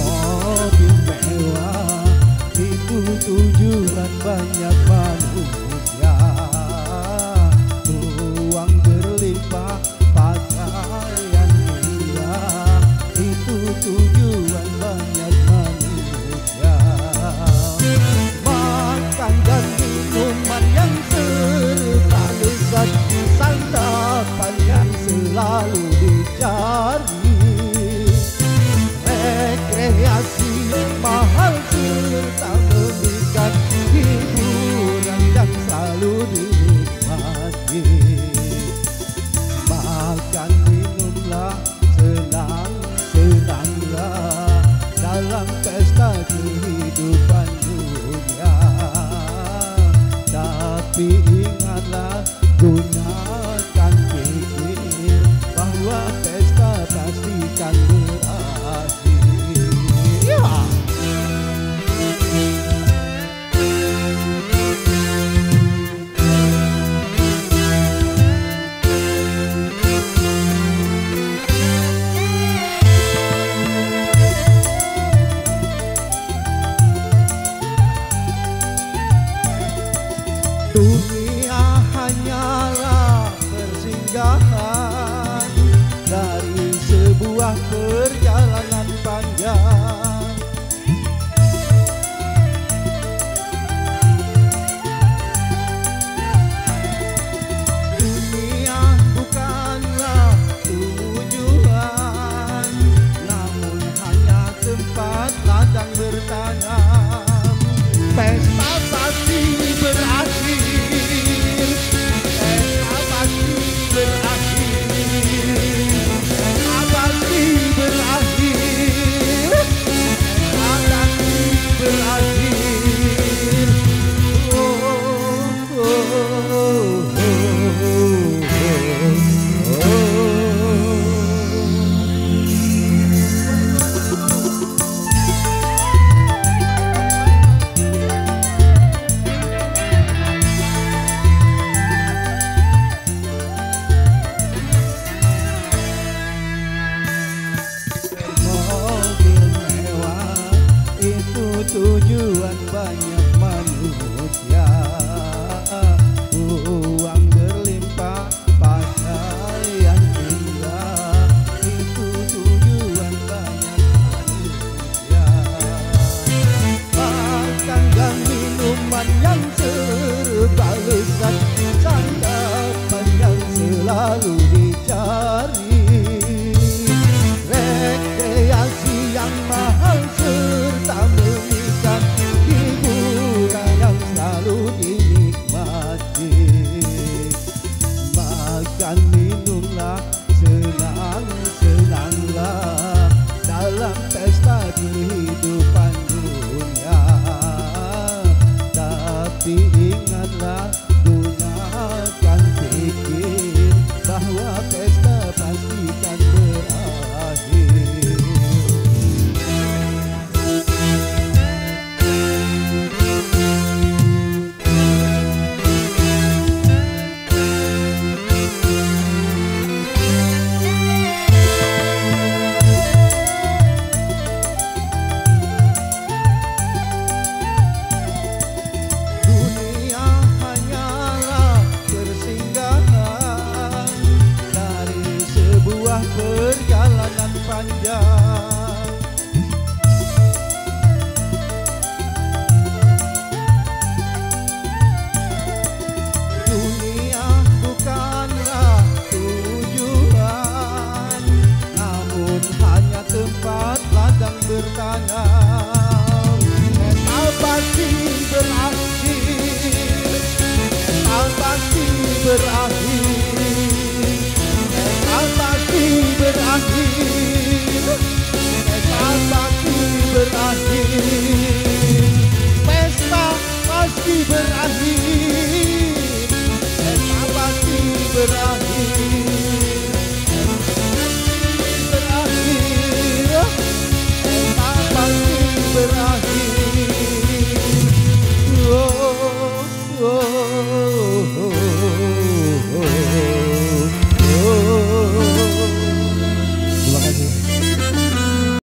mobil mewah itu tujuan banyak manusia. Uang berlimpah, pakaian indah itu tujuan banyak manusia. Makan dan minuman yang serba lezat, santapan yang selalu dicari, rekreasi mahal serta memikat, hiburan yang selalu dinikmati. Makan minumlah, senang-senanglah dalam pesta kehidupan dunia. Tapi ingatlah, gunakan pikir bahwa pesta pastikan berakhir. Ya. Dunia hanyalah persinggahan dari sebuah perjalanan panjang. Dunia bukanlah tujuan, namun hanya tempat ladang bertanam. Pesta pasti berakhir, pesta pasti berakhir, pesta pasti berakhir, pesta pasti berakhir. Oh, oh, oh, tujuan banyak manusia. Uang berlimpah, pakaian indah itu tujuan banyak manusia. Makan dan minuman yang serba lezat, santapan yang selalu dicari, rekreasi yang mahal serta memikat, hiburan yang selalu dinikmati. Makan minumlah, senang-senanglah dalam pesta kehidupan dunia. Tapi ingatlah, gunakan pikir bahwa pesta pastikan berakhir. Perjalanan panjang. Dunia bukanlah tujuan, namun hanya tempat ladang bertanam. Pesta pasti berakhir, pesta pasti berakhir.